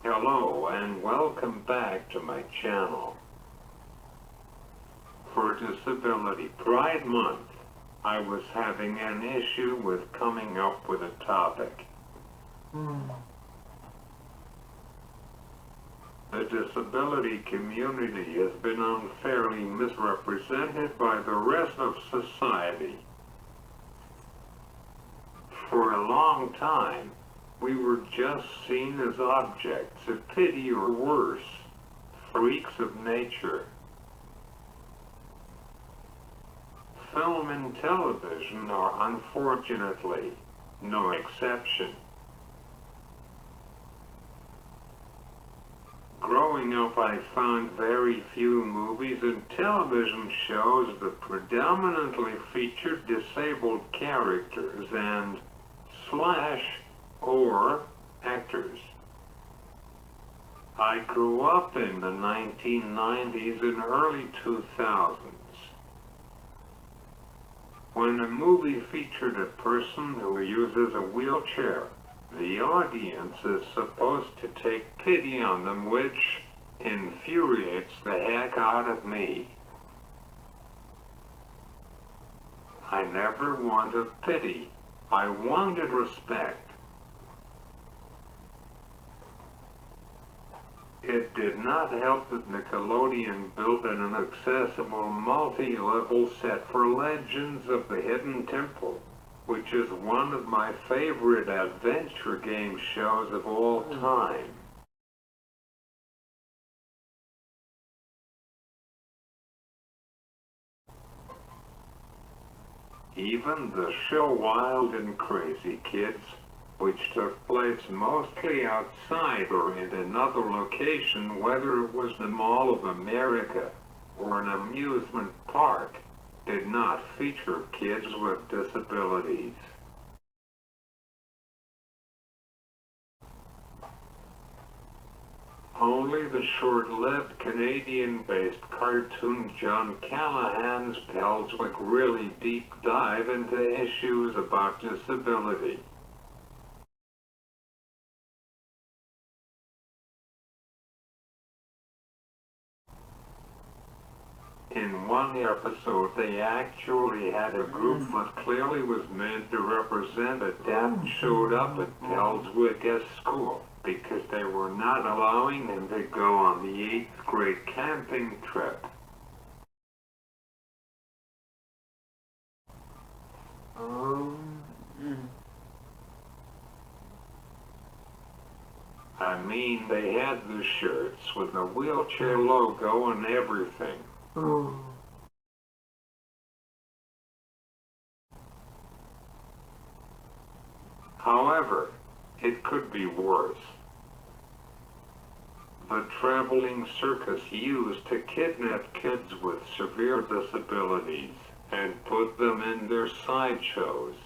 Hello and welcome back to my channel. For Disability Pride Month, I was having an issue with coming up with a topic. The disability community has been unfairly misrepresented by the rest of society. For a long time, we were just seen as objects of pity or worse, freaks of nature. Film and television are unfortunately no exception. Growing up, I found very few movies and television shows that predominantly featured disabled characters and or actors. I grew up in the 1990s and early 2000s. When a movie featured a person who uses a wheelchair, the audience is supposed to take pity on them, which infuriates the heck out of me. I never wanted pity. I wanted respect. It did not help that Nickelodeon built an accessible multi-level set for Legends of the Hidden Temple, which is one of my favorite adventure game shows of all time. Even the show Wild and Crazy Kids, which took place mostly outside or in another location, whether it was the Mall of America or an amusement park, did not feature kids with disabilities. Only the short-lived Canadian-based cartoon John Callahan's Pelswick really deep dive into issues about disability. In one episode, they actually had a group that clearly was meant to represent a deaf showed up at Pelswick's school because they were not allowing him to go on the 8th grade camping trip. I mean, they had the shirts with the wheelchair logo and everything. However, it could be worse. The traveling circus used to kidnap kids with severe disabilities and put them in their sideshows.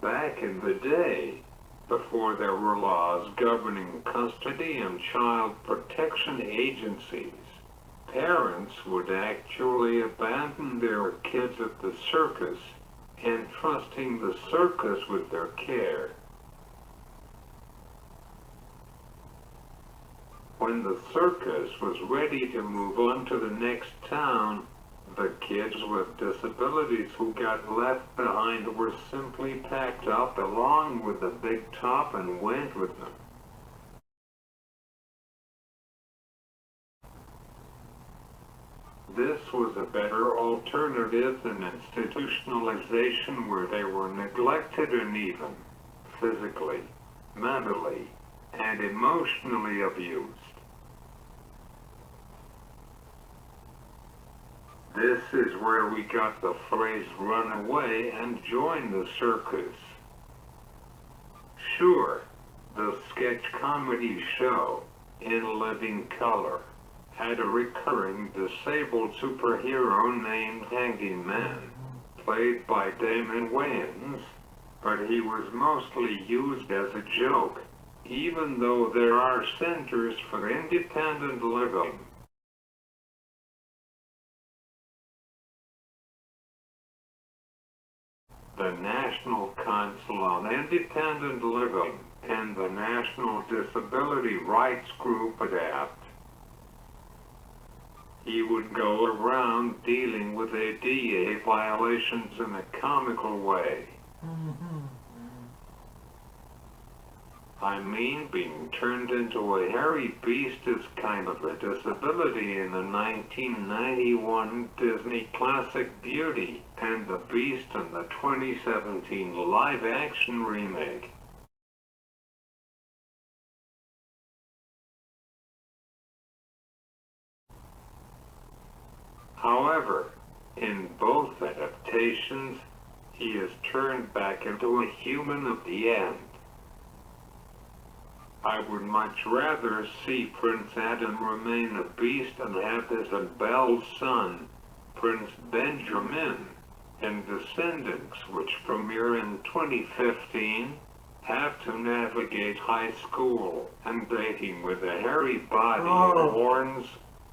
Back in the day, before there were laws governing custody and child protection agencies, parents would actually abandon their kids at the circus, entrusting the circus with their care. When the circus was ready to move on to the next town, the kids with disabilities who got left behind were simply packed up along with the big top and went with them. This was a better alternative than institutionalization, where they were neglected and even physically, mentally, and emotionally abused. This is where we got the phrase "run away and join the circus." Sure, the sketch comedy show In Living Color had a recurring disabled superhero named Hanging Man, played by Damon Wayans, but he was mostly used as a joke, even though there are centers for independent living. The National Council on Independent Living and the National Disability Rights Group ADAPT. He would go around dealing with ADA violations in a comical way. I mean, being turned into a hairy beast is kind of a disability in the 1991 Disney classic Beauty and the Beast and the 2017 live-action remake. However, in both adaptations, he is turned back into a human at the end. I would much rather see Prince Adam remain a beast and have Isabel's son, Prince Benjamin, and Descendants, which premiere in 2015, have to navigate high school and dating with a hairy body and horns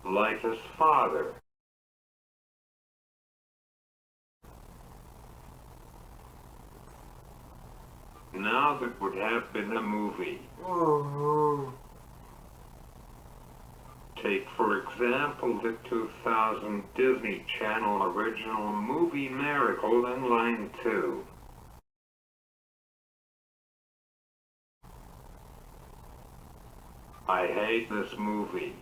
like his father. Now that would have been a movie. Take, for example, the 2000 Disney Channel original movie Miracle in Line 2. I hate this movie.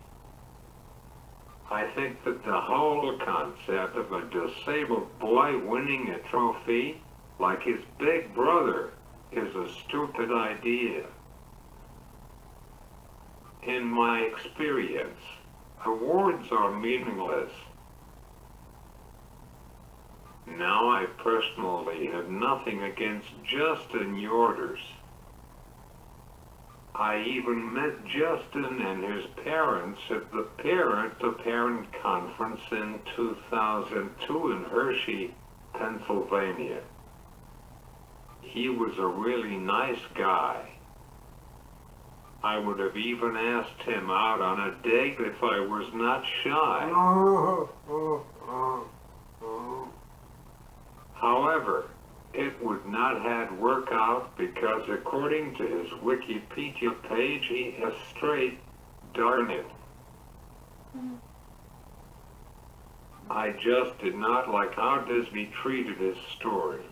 I think that the whole concept of a disabled boy winning a trophy, like his big brother, is a stupid idea. In my experience, awards are meaningless. Now, I personally have nothing against Justin Yorders. I even met Justin and his parents at the Parent-to-Parent Conference in 2002 in Hershey, Pennsylvania. He was a really nice guy. I would have even asked him out on a date if I was not shy. However, it would not have worked out because according to his Wikipedia page he is straight, darn it. I just did not like how Disney treated his story.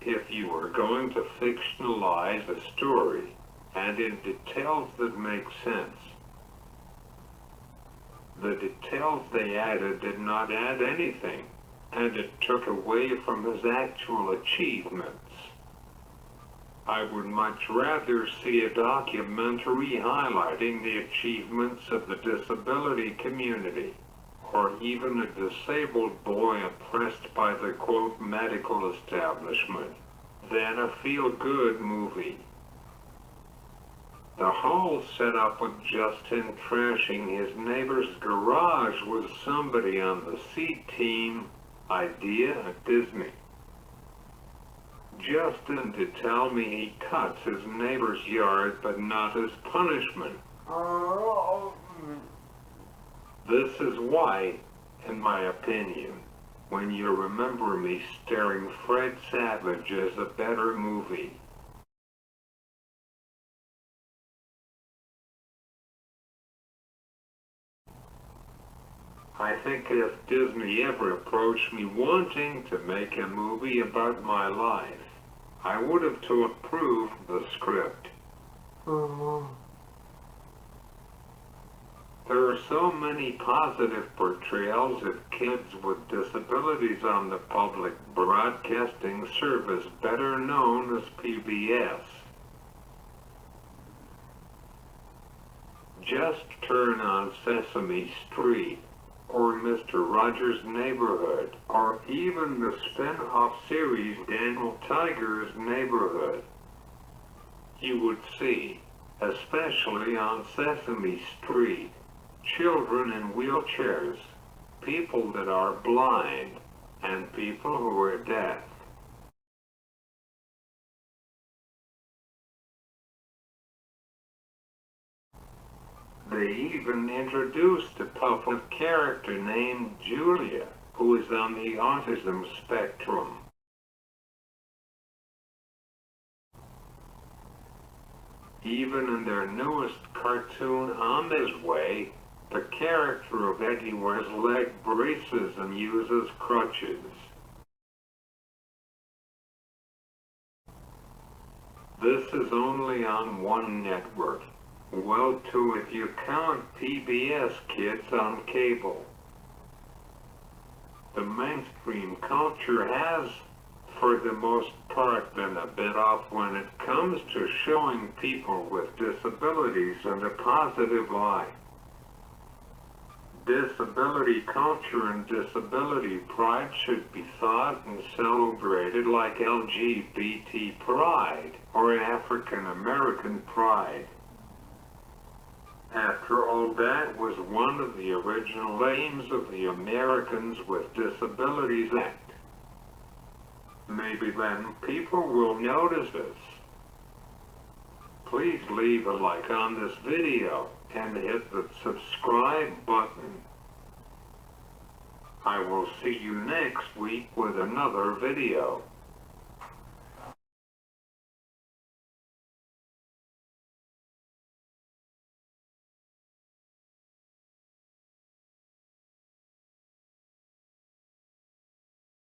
If you were going to fictionalize a story, and in details that make sense, the details they added did not add anything, and it took away from his actual achievements. I would much rather see a documentary highlighting the achievements of the disability community, or even a disabled boy oppressed by the quote medical establishment, than a feel-good movie. The whole setup with Justin trashing his neighbor's garage was somebody on the C-Team idea at Disney. Justin to tell me he cuts his neighbor's yard but not as punishment. This is why, in my opinion, when you remember me staring Fred Savage as a better movie. I think if Disney ever approached me wanting to make a movie about my life, I would have to approve the script. There are so many positive portrayals of kids with disabilities on the public broadcasting service better known as PBS. Just turn on Sesame Street, or Mr. Rogers' Neighborhood, or even the spin-off series Daniel Tiger's Neighborhood. You would see, especially on Sesame Street, children in wheelchairs, people that are blind, and people who are deaf. They even introduced a public character named Julia, who is on the autism spectrum. Even in their newest cartoon On His Way, the character of Eddie wears leg braces and uses crutches. This is only on one network. Well, two if you count PBS Kids on cable. The mainstream culture has, for the most part, been a bit off when it comes to showing people with disabilities in a positive light. Disability culture and disability pride should be thought and celebrated like LGBT pride or African American pride. After all, that was one of the original aims of the Americans with Disabilities Act. Maybe then people will notice this. Please leave a like on this video and hit the subscribe button. I will see you next week with another video.